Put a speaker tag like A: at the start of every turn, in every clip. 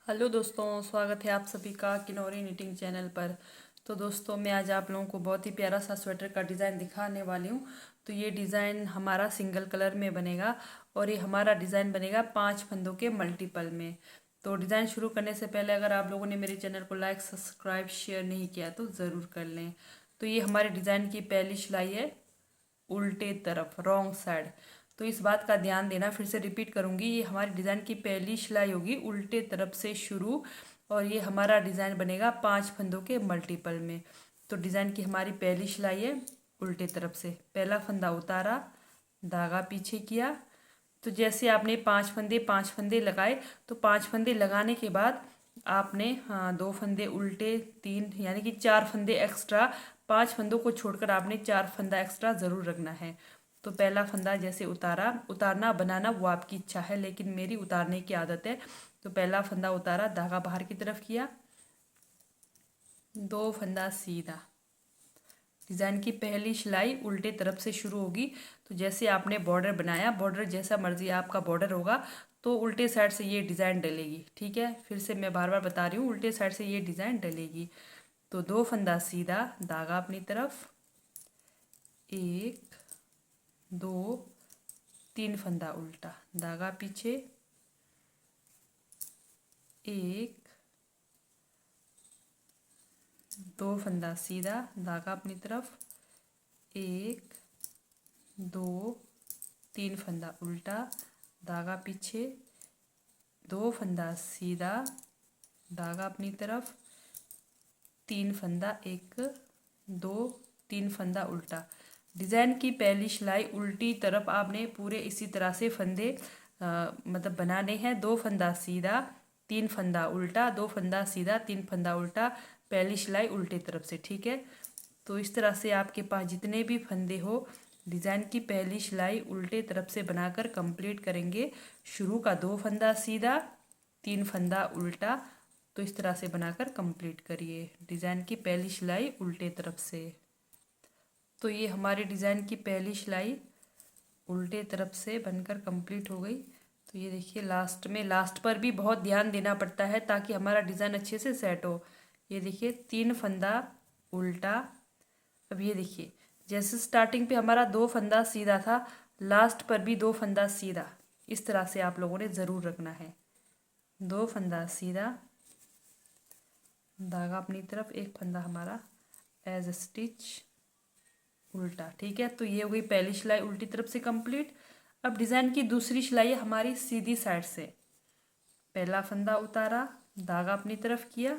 A: Hello दोस्तों, स्वागत है आप सभी का किनोरी निटिंग चैनल पर। तो दोस्तों, मैं आज आप लोगों को बहुत ही प्यारा सा स्वेटर का डिज़ाइन दिखाने वाली हूँ। तो ये डिज़ाइन हमारा सिंगल कलर में बनेगा और ये हमारा डिज़ाइन बनेगा 5 फंदों के मल्टीपल में। तो डिज़ाइन शुरू करने से पहले अगर आप लोगों ने मेरे चैनल को लाइक, सब्सक्राइब, शेयर नहीं किया तो ज़रूर कर लें। तो ये हमारे डिज़ाइन की पहली सिलाई है, उल्टे तरफ, रॉन्ग साइड। तो इस बात का ध्यान देना, फिर से रिपीट करूंगी, ये हमारी डिज़ाइन की पहली सिलाई होगी उल्टे तरफ से शुरू और ये हमारा डिज़ाइन बनेगा 5 फंदों के मल्टीपल में। तो डिज़ाइन की हमारी पहली सिलाई है उल्टे तरफ से, पहला फंदा उतारा, धागा पीछे किया। तो जैसे आपने 5 फंदे लगाए, तो 5 फंदे लगाने के बाद आपने 2 फंदे उल्टे, 3 यानी कि 4 फंदे एक्स्ट्रा, 5 फंदों को छोड़कर आपने 4 फंदा एक्स्ट्रा ज़रूर रखना है। तो पहला फंदा जैसे उतारा, उतारना बनाना वो आपकी इच्छा है, लेकिन मेरी उतारने की आदत है। तो पहला फंदा उतारा, धागा बाहर की तरफ किया, 2 फंदा सीधा। डिज़ाइन की पहली सिलाई उल्टे तरफ से शुरू होगी। तो जैसे आपने बॉर्डर बनाया, बॉर्डर जैसा मर्जी आपका बॉर्डर होगा, तो उल्टे साइड से ये डिज़ाइन डलेगी। ठीक है, फिर से मैं बार बार बता रही हूँ, उल्टे साइड से ये डिज़ाइन डलेगी। तो 2 फंदा सीधा, धागा अपनी तरफ, 1 2 3 फंदा उल्टा, धागा पीछे, 1 2 फंदा सीधा, धागा अपनी तरफ, 1 2 3 फंदा उल्टा, धागा पीछे, 2 फंदा सीधा, धागा अपनी तरफ, 3 फंदा, 1 2 3 फंदा उल्टा। डिज़ाइन की पहली सिलाई उल्टी तरफ आपने पूरे इसी तरह से फंदे मतलब बनाने हैं। 2 फंदा सीधा, 3 फंदा उल्टा, 2 फंदा सीधा, 3 फंदा उल्टा, पहली सिलाई उल्टी तरफ से। ठीक है, तो इस तरह से आपके पास जितने भी फंदे हो, डिज़ाइन की पहली सिलाई उल्टे तरफ से बनाकर कंप्लीट करेंगे। शुरू का 2 फंदा सीधा, 3 फंदा उल्टा, तो इस तरह से बनाकर कंप्लीट करिए डिज़ाइन की पहली सिलाई उल्टे तरफ से। तो ये हमारी डिज़ाइन की पहली सिलाई उल्टे तरफ से बनकर कंप्लीट हो गई। तो ये देखिए, लास्ट में, लास्ट पर भी बहुत ध्यान देना पड़ता है ताकि हमारा डिज़ाइन अच्छे से सेट हो। ये देखिए, 3 फंदा उल्टा। अब ये देखिए, जैसे स्टार्टिंग पे हमारा 2 फंदा सीधा था, लास्ट पर भी 2 फंदा सीधा। इस तरह से आप लोगों ने ज़रूर रखना है। 2 फंदा सीधा, धागा अपनी तरफ, 1 फंदा हमारा एज स्टिच उल्टा। ठीक है, तो ये हो गई पहली सिलाई उल्टी तरफ से कंप्लीट। अब डिज़ाइन की दूसरी सिलाई है हमारी सीधी साइड से। पहला फंदा उतारा, धागा अपनी तरफ किया,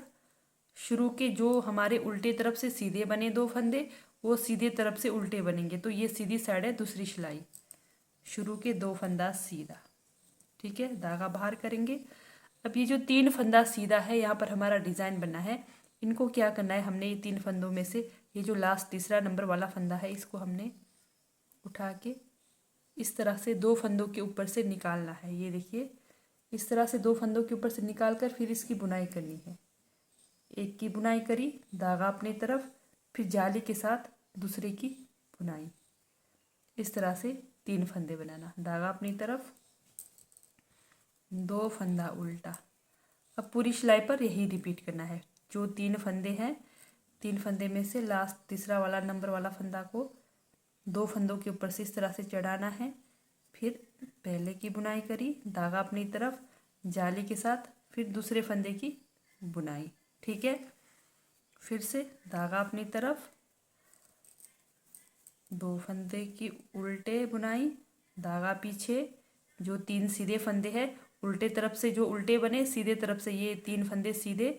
A: शुरू के जो हमारे उल्टे तरफ से सीधे बने 2 फंदे, वो सीधे तरफ से उल्टे बनेंगे। तो ये सीधी साइड है दूसरी सिलाई। शुरू के 2 फंदा सीधा, ठीक है, धागा बाहर करेंगे। अब ये जो 3 फंदा सीधा है, यहाँ पर हमारा डिज़ाइन बना है। इनको क्या करना है, हमने ये 3 फंदों में से ये जो लास्ट तीसरा नंबर वाला फंदा है, इसको हमने उठा के इस तरह से 2 फंदों के ऊपर से निकालना है। ये देखिए, इस तरह से 2 फंदों के ऊपर से निकाल कर फिर इसकी बुनाई करनी है। एक की बुनाई करी, धागा अपनी तरफ, फिर जाली के साथ दूसरे की बुनाई। इस तरह से 3 फंदे बनाना, धागा अपनी तरफ, 2 फंदा उल्टा। अब पूरी सिलाई पर यही रिपीट करना है। जो 3 फंदे हैं, 3 फंदे में से लास्ट तीसरा वाला नंबर वाला फंदा को 2 फंदों के ऊपर से इस तरह से चढ़ाना है। फिर पहले की बुनाई करी, धागा अपनी तरफ, जाली के साथ, फिर दूसरे फंदे की बुनाई। ठीक है, फिर से धागा अपनी तरफ, 2 फंदे की उल्टे बुनाई, धागा पीछे, जो 3 सीधे फंदे हैं उल्टे तरफ से, जो उल्टे बने सीधे तरफ से, ये 3 फंदे सीधे,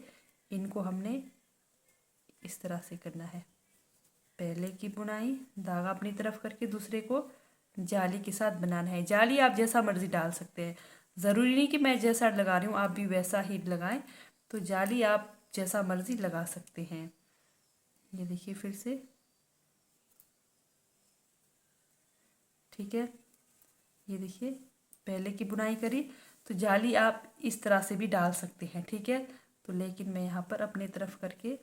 A: इनको हमने इस तरह से करना है। पहले की बुनाई, धागा अपनी तरफ करके दूसरे को जाली के साथ बनाना है। जाली आप जैसा मर्जी डाल सकते हैं, ज़रूरी नहीं कि मैं जैसा लगा रही हूँ आप भी वैसा ही लगाएं। तो जाली आप जैसा मर्जी लगा सकते हैं। ये देखिए फिर से, ठीक है, ये देखिए, पहले की बुनाई करी, तो जाली आप इस तरह से भी डाल सकते हैं। ठीक है, तो लेकिन मैं यहाँ पर अपने तरफ करके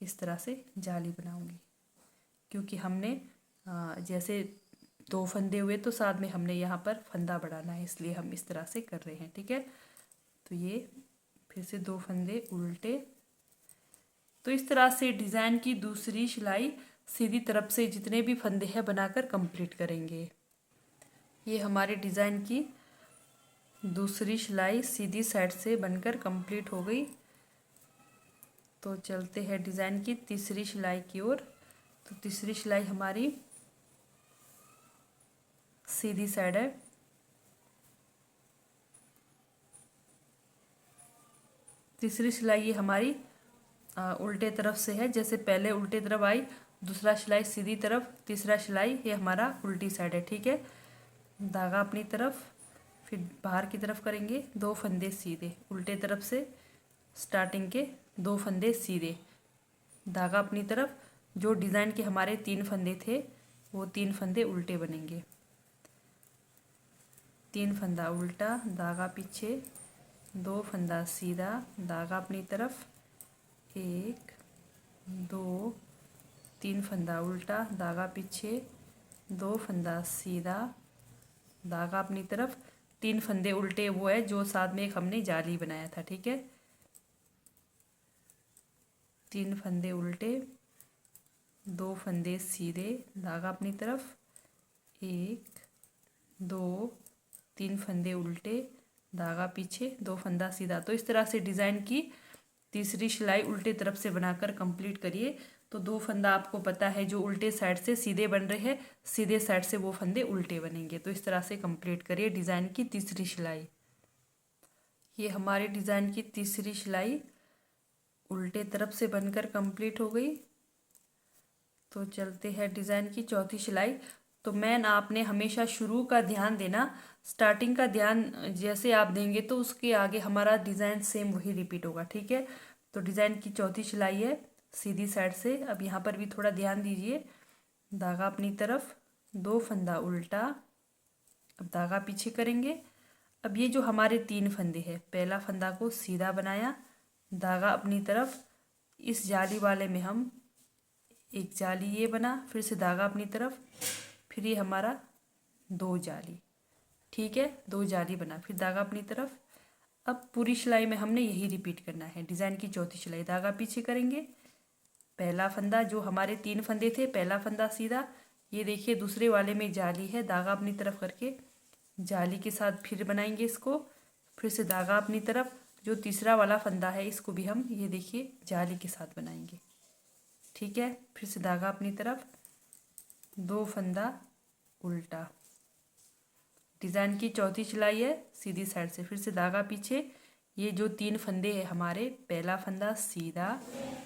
A: इस तरह से जाली बनाऊंगी, क्योंकि हमने जैसे 2 फंदे हुए तो साथ में हमने यहाँ पर फंदा बढ़ाना है, इसलिए हम इस तरह से कर रहे हैं। ठीक है, तो ये फिर से 2 फंदे उल्टे। तो इस तरह से डिज़ाइन की दूसरी सिलाई सीधी तरफ से जितने भी फंदे हैं बनाकर कंप्लीट करेंगे। ये हमारे डिज़ाइन की दूसरी सिलाई सीधी साइड से बनकर कंप्लीट हो गई। तो चलते हैं डिज़ाइन की तीसरी सिलाई की ओर। तो तीसरी सिलाई हमारी सीधी साइड है। तीसरी सिलाई ये हमारी उल्टे तरफ से है। जैसे पहले उल्टे तरफ आई, दूसरा सिलाई सीधी तरफ, तीसरा सिलाई ये हमारा उल्टी साइड है। ठीक है, धागा अपनी तरफ, फिर बाहर की तरफ करेंगे 2 फंदे सीधे उल्टे तरफ से, स्टार्टिंग के 2 फंदे सीधे, धागा अपनी तरफ। जो डिज़ाइन के हमारे 3 फंदे थे वो 3 फंदे उल्टे बनेंगे। 3 फंदा उल्टा, धागा पीछे, 2 फंदा सीधा, धागा अपनी तरफ, 1 2 3 फंदा उल्टा, धागा पीछे, 2 फंदा सीधा, धागा अपनी तरफ। 3 फंदे उल्टे वो है जो साथ में एक हमने जाली बनाया था। ठीक है, 3 फंदे उल्टे, 2 फंदे सीधे, धागा अपनी तरफ, 1 2 3 फंदे उल्टे, धागा पीछे, 2 फंदा सीधा। तो इस तरह से डिज़ाइन की तीसरी सिलाई उल्टे तरफ से बनाकर कंप्लीट करिए। तो 2 फंदा आपको पता है जो उल्टे साइड से सीधे बन रहे हैं, सीधे साइड से वो फंदे उल्टे बनेंगे। तो इस तरह से कंप्लीट करिए डिज़ाइन की तीसरी सिलाई। ये हमारे डिज़ाइन की तीसरी सिलाई उल्टे तरफ से बनकर कंप्लीट हो गई। तो चलते हैं डिज़ाइन की चौथी सिलाई। तो मैन आपने हमेशा शुरू का ध्यान देना, स्टार्टिंग का ध्यान जैसे आप देंगे तो उसके आगे हमारा डिज़ाइन सेम वही रिपीट होगा। ठीक है, तो डिज़ाइन की चौथी सिलाई है सीधी साइड से। अब यहाँ पर भी थोड़ा ध्यान दीजिए, धागा अपनी तरफ, 2 फंदा उल्टा, अब धागा पीछे करेंगे। अब ये जो हमारे 3 फंदे हैं, पहला फंदा को सीधा बनाया, धागा अपनी तरफ, इस जाली वाले में हम एक जाली ये बना, फिर से धागा अपनी तरफ, फिर ये हमारा 2 जाली। ठीक है, 2 जाली बना, फिर धागा अपनी तरफ। अब पूरी सिलाई में हमने यही रिपीट करना है। डिज़ाइन की चौथी सिलाई, धागा पीछे करेंगे, पहला फंदा जो हमारे 3 फंदे थे, पहला फंदा सीधा, ये देखिए दूसरे वाले में जाली है, धागा अपनी तरफ करके जाली के साथ फिर बनाएंगे इसको, फिर से धागा अपनी तरफ। जो तीसरा वाला फंदा है इसको भी हम ये देखिए जाली के साथ बनाएंगे। ठीक है, फिर से धागा अपनी तरफ, 2 फंदा उल्टा, डिज़ाइन की चौथी सिलाई है सीधी साइड से, फिर से धागा पीछे। ये जो 3 फंदे हैं हमारे, पहला फंदा सीधा,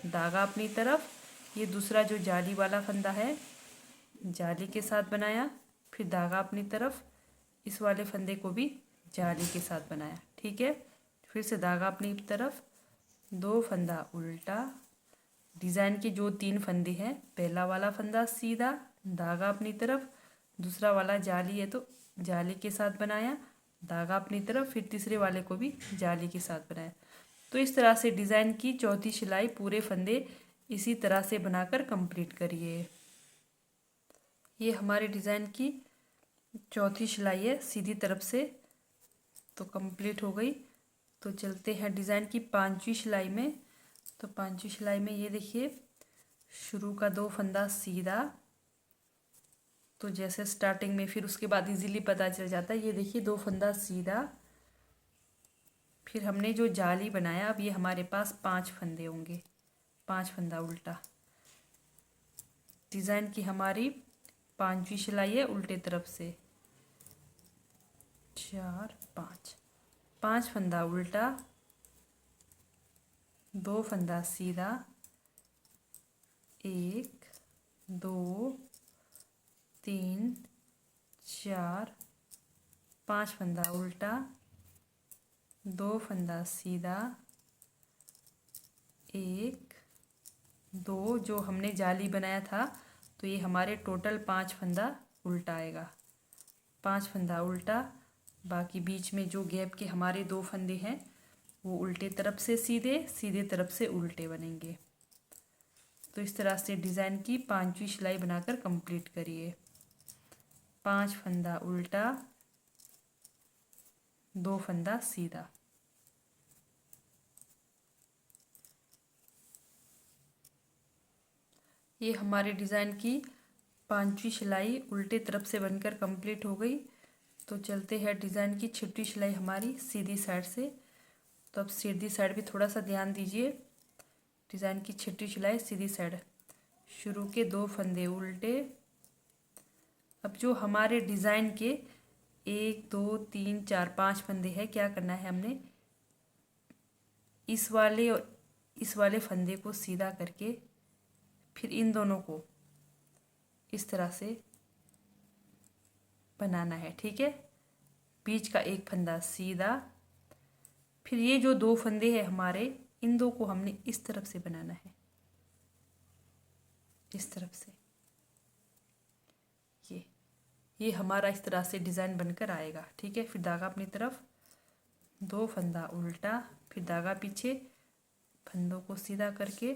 A: धागा अपनी तरफ, ये दूसरा जो जाली वाला फंदा है जाली के साथ बनाया, फिर धागा अपनी तरफ, इस वाले फंदे को भी जाली के साथ बनाया। ठीक है, फिर से धागा अपनी तरफ, 2 फंदा उल्टा, डिज़ाइन के जो 3 फंदे हैं, पहला वाला फंदा सीधा, धागा अपनी तरफ, दूसरा वाला जाली है तो जाली के साथ बनाया, धागा अपनी तरफ, फिर तीसरे वाले को भी जाली के साथ बनाया। तो इस तरह से डिज़ाइन की चौथी सिलाई पूरे फंदे इसी तरह से बनाकर कंप्लीट करिए। ये हमारे डिज़ाइन की चौथी सिलाई है सीधी तरफ से, तो कंप्लीट हो गई। तो चलते हैं डिज़ाइन की 5वीं सिलाई में। तो 5वीं सिलाई में ये देखिए शुरू का 2 फंदा सीधा, तो जैसे स्टार्टिंग में, फिर उसके बाद इजीली पता चल जाता है। ये देखिए 2 फंदा सीधा, फिर हमने जो जाली बनाया, अब ये हमारे पास 5 फंदे होंगे, 5 फंदा उल्टा। डिज़ाइन की हमारी 5वीं सिलाई है उल्टे तरफ से, 4 5, 5 फंदा उल्टा, 2 फंदा सीधा, 1 2 3 4, 5 फंदा उल्टा, 2 फंदा सीधा, 1 2, जो हमने जाली बनाया था, तो ये हमारे टोटल 5 फंदा उल्टा आएगा। 5 फंदा उल्टा, बाकी बीच में जो गैप के हमारे 2 फंदे हैं वो उल्टे तरफ से सीधे, सीधे तरफ से उल्टे बनेंगे। तो इस तरह से डिज़ाइन की 5वीं सिलाई बनाकर कंप्लीट करिए। 5 फंदा उल्टा, 2 फंदा सीधा, ये हमारे डिज़ाइन की 5वीं सिलाई उल्टे तरफ से बनकर कंप्लीट हो गई। तो चलते हैं डिज़ाइन की 6वीं सिलाई हमारी सीधी साइड से। तो अब सीधी साइड भी थोड़ा सा ध्यान दीजिए। डिज़ाइन की 6वीं सिलाई सीधी साइड, शुरू के 2 फंदे उल्टे। अब जो हमारे डिज़ाइन के 1 2 3 4 5 फंदे हैं, क्या करना है हमने, इस वाले और इस वाले फंदे को सीधा करके फिर इन दोनों को इस तरह से बनाना है। ठीक है, बीच का एक फंदा सीधा, फिर ये जो 2 फंदे हैं हमारे, इन 2 को हमने इस तरफ से बनाना है, इस तरफ से। ये हमारा इस तरह से डिज़ाइन बनकर आएगा। ठीक है, फिर धागा अपनी तरफ, 2 फंदा उल्टा, फिर धागा पीछे, फंदों को सीधा करके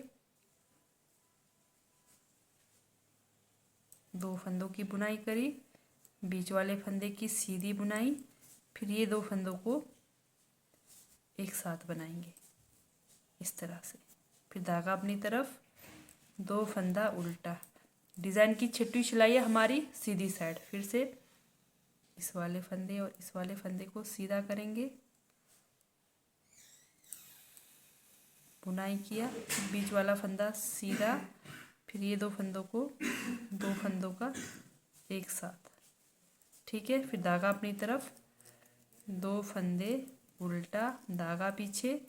A: 2 फंदों की बुनाई करी, बीच वाले फंदे की सीधी बुनाई, फिर ये 2 फंदों को एक साथ बनाएंगे इस तरह से। फिर धागा अपनी तरफ, 2 फंदा उल्टा। डिज़ाइन की 6वीं सिलाई है हमारी सीधी साइड। फिर से इस वाले फंदे और इस वाले फंदे को सीधा करेंगे, बुनाई किया, बीच वाला फंदा सीधा, फिर ये 2 फंदों को 2 फंदों का एक साथ। ठीक है, फिर धागा अपनी तरफ, 2 फंदे उल्टा, धागा पीछे,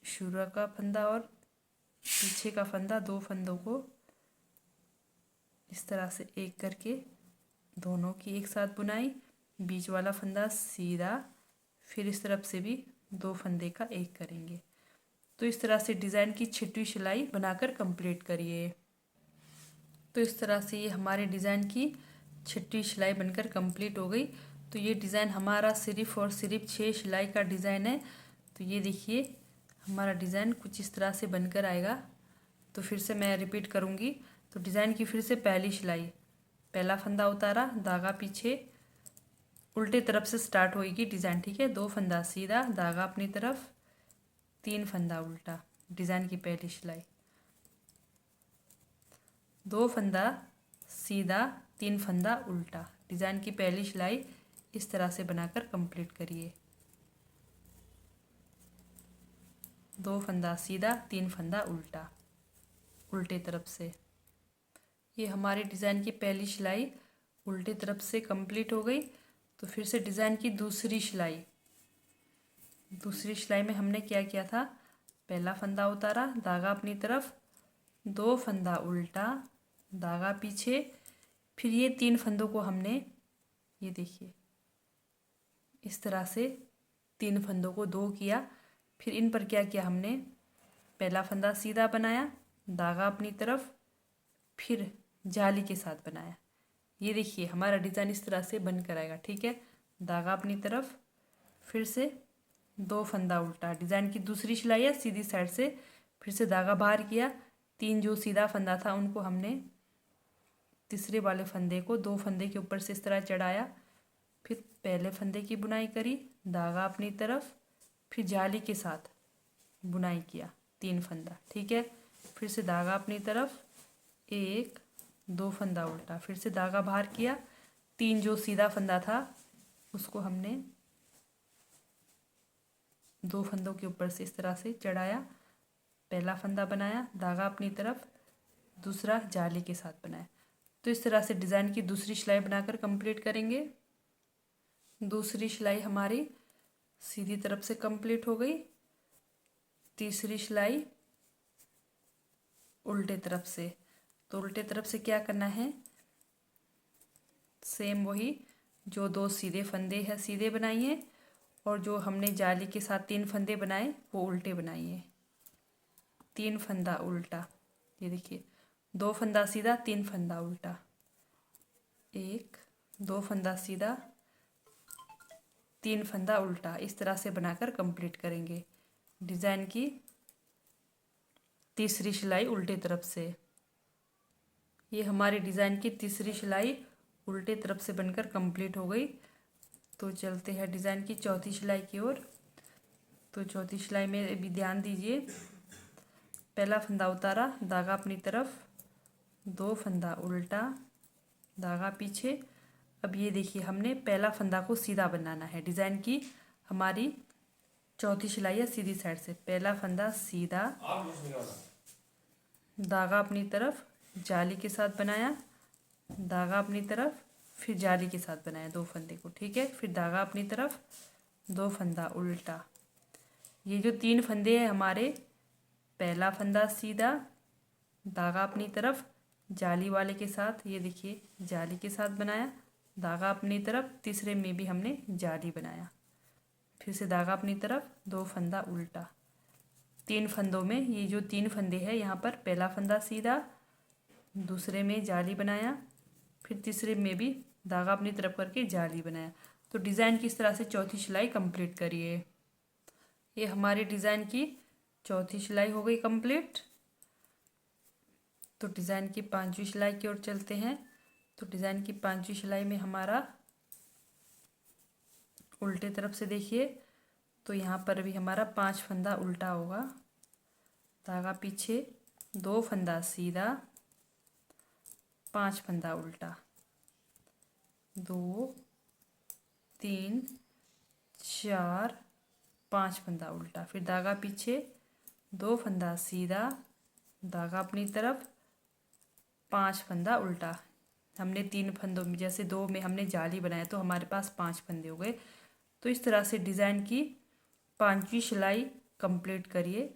A: शुरू का फंदा और पीछे का फंदा, 2 फंदों को इस तरह से एक करके दोनों की एक साथ बुनाई, बीच वाला फंदा सीधा, फिर इस तरफ से भी 2 फंदे का एक करेंगे। तो इस तरह से डिज़ाइन की 6वीं सिलाई बनाकर कंप्लीट करिए। तो इस तरह से ये हमारे डिज़ाइन की 6वीं सिलाई बनकर कंप्लीट हो गई। तो ये डिज़ाइन हमारा सिर्फ और सिर्फ 6 सिलाई का डिज़ाइन है। तो ये देखिए हमारा डिज़ाइन कुछ इस तरह से बनकर आएगा। तो फिर से मैं रिपीट करूँगी। तो डिज़ाइन की फिर से पहली सिलाई, पहला फंदा उतारा, धागा पीछे, उल्टे तरफ से स्टार्ट होएगी डिज़ाइन। ठीक है, 2 फंदा सीधा, धागा अपनी तरफ, 3 फंदा उल्टा, डिज़ाइन की पहली सिलाई, 2 फंदा सीधा, 3 फंदा उल्टा, डिज़ाइन की पहली सिलाई इस तरह से बनाकर कंप्लीट करिए। 2 फंदा सीधा, 3 फंदा उल्टा, उल्टे तरफ से। ये हमारे डिज़ाइन की पहली सिलाई उल्टे तरफ से कंप्लीट हो गई। तो फिर से डिज़ाइन की दूसरी सिलाई, दूसरी सिलाई में हमने क्या किया था, पहला फंदा उतारा, धागा अपनी तरफ, 2 फंदा उल्टा, धागा पीछे, फिर ये 3 फंदों को हमने, ये देखिए इस तरह से 3 फंदों को 2 किया। फिर इन पर क्या किया हमने, पहला फंदा सीधा बनाया, धागा अपनी तरफ, फिर जाली के साथ बनाया। ये देखिए हमारा डिज़ाइन इस तरह से बनकर आएगा। ठीक है, धागा अपनी तरफ, फिर से 2 फंदा उल्टा, डिज़ाइन की दूसरी सिलाई है सीधी साइड से, फिर से धागा बाहर किया, 3 जो सीधा फंदा था उनको हमने तीसरे वाले फंदे को 2 फंदे के ऊपर से इस तरह चढ़ाया, फिर पहले फंदे की बुनाई करी, धागा अपनी तरफ, फिर जाली के साथ बुनाई किया, 3 फंदा। ठीक है, फिर से धागा अपनी तरफ, 1 2 फंदा उल्टा, फिर से धागा बाहर किया, 3 जो सीधा फंदा था उसको हमने 2 फंदों के ऊपर से इस तरह से चढ़ाया, पहला फंदा बनाया, धागा अपनी तरफ, दूसरा जाली के साथ बनाया। तो इस तरह से डिज़ाइन की दूसरी सिलाई बनाकर कंप्लीट करेंगे। दूसरी सिलाई हमारी सीधी तरफ से कंप्लीट हो गई। तीसरी सिलाई उल्टे तरफ से। तो उल्टे तरफ से क्या करना है, सेम वही जो 2 सीधे फंदे हैं सीधे बनाइए, और जो हमने जाली के साथ 3 फंदे बनाए वो उल्टे बनाइए, 3 फंदा उल्टा। ये देखिए 2 फंदा सीधा, 3 फंदा उल्टा, 1 2 फंदा सीधा, 3 फंदा उल्टा, इस तरह से बनाकर कंप्लीट करेंगे। डिज़ाइन की तीसरी सिलाई उल्टे तरफ से। ये हमारे डिज़ाइन की तीसरी सिलाई उल्टे तरफ से बनकर कंप्लीट हो गई। तो चलते हैं डिज़ाइन की चौथी सिलाई की ओर। तो चौथी सिलाई में भी ध्यान दीजिए, पहला फंदा उतारा, धागा अपनी तरफ, 2 फंदा उल्टा, धागा पीछे। अब ये देखिए हमने पहला फंदा को सीधा बनाना है। डिज़ाइन की हमारी चौथी सिलाई है सीधी साइड से। पहला फंदा सीधा, धागा अपनी तरफ, जाली के साथ बनाया, धागा अपनी तरफ, फिर जाली के साथ बनाया 2 फंदे को, ठीक है। फिर धागा अपनी तरफ, 2 फंदा उल्टा। ये जो 3 फंदे हैं हमारे, पहला फंदा सीधा, धागा अपनी तरफ, जाली वाले के साथ, ये देखिए जाली के साथ बनाया, धागा अपनी तरफ, तीसरे में भी हमने जाली बनाया, फिर से धागा अपनी तरफ, 2 फंदा उल्टा। 3 फंदों में ये जो 3 फंदे हैं यहाँ पर, पहला फंदा सीधा, दूसरे में जाली बनाया, फिर तीसरे में भी धागा अपनी तरफ करके जाली बनाया। तो डिज़ाइन की इस तरह से चौथी सिलाई कंप्लीट करिए। ये हमारी डिज़ाइन की चौथी सिलाई हो गई कंप्लीट। तो डिज़ाइन की 5वीं सिलाई की ओर चलते हैं। तो डिज़ाइन की 5वीं सिलाई में हमारा उल्टे तरफ से देखिए, तो यहाँ पर भी हमारा 5 फंदा उल्टा होगा, धागा पीछे, 2 फंदा सीधा, 5 फंदा उल्टा, 2 3 4 5 फंदा उल्टा, फिर धागा पीछे, 2 फंदा सीधा, धागा अपनी तरफ, 5 फंदा उल्टा। हमने 3 फंदों में, जैसे 2 में हमने जाली बनाया तो हमारे पास 5 फंदे हो गए। तो इस तरह से डिज़ाइन की 5वीं सिलाई कंप्लीट करिए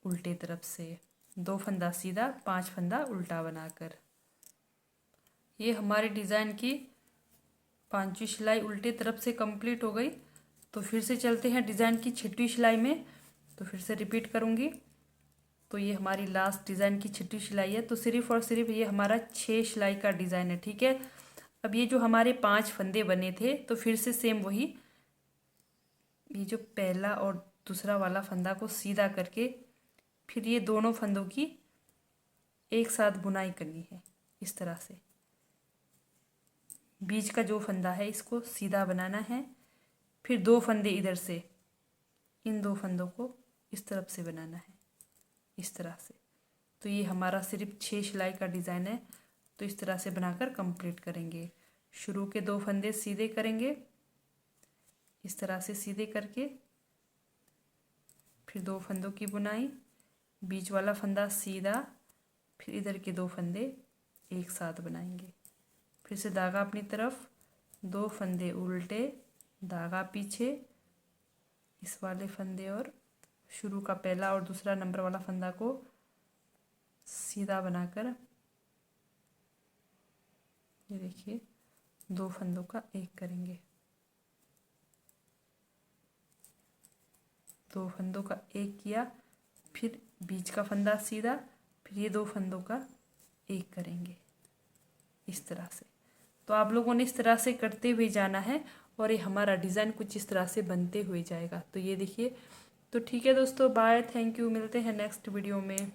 A: उल्टे तरफ से, 2 फंदा सीधा, 5 फंदा उल्टा बनाकर। ये हमारे डिज़ाइन की 5वीं सिलाई उल्टे तरफ से कंप्लीट हो गई। तो फिर से चलते हैं डिज़ाइन की 6वीं सिलाई में। तो फिर से रिपीट करूँगी। तो ये हमारी लास्ट डिज़ाइन की 6वीं सिलाई है। तो सिर्फ और सिर्फ ये हमारा 6 सिलाई का डिज़ाइन है, ठीक है। अब ये जो हमारे 5 फंदे बने थे, तो फिर से सेम वही, ये जो पहला और दूसरा वाला फंदा को सीधा करके फिर ये दोनों फंदों की एक साथ बुनाई करनी है। इस तरह से बीच का जो फंदा है इसको सीधा बनाना है, फिर 2 फंदे इधर से, इन 2 फंदों को इस तरफ से बनाना है, इस तरह से। तो ये हमारा सिर्फ 6 सिलाई का डिज़ाइन है। तो इस तरह से बनाकर कंप्लीट करेंगे। शुरू के 2 फंदे सीधे करेंगे, इस तरह से सीधे करके, फिर 2 फंदों की बुनाई, बीच वाला फंदा सीधा, फिर इधर के 2 फंदे एक साथ बनाएंगे, फिर से धागा अपनी तरफ, 2 फंदे उल्टे, धागा पीछे, इस वाले फंदे और शुरू का पहला और दूसरा नंबर वाला फंदा को सीधा बनाकर, ये देखिए 2 फंदों का एक करेंगे, 2 फंदों का एक किया, फिर बीच का फंदा सीधा, फिर ये 2 फंदों का एक करेंगे, इस तरह से। तो आप लोगों ने इस तरह से करते हुए जाना है और ये हमारा डिज़ाइन कुछ इस तरह से बनते हुए जाएगा। तो ये देखिए। तो ठीक है दोस्तों, बाय, थैंक यू, मिलते हैं नेक्स्ट वीडियो में।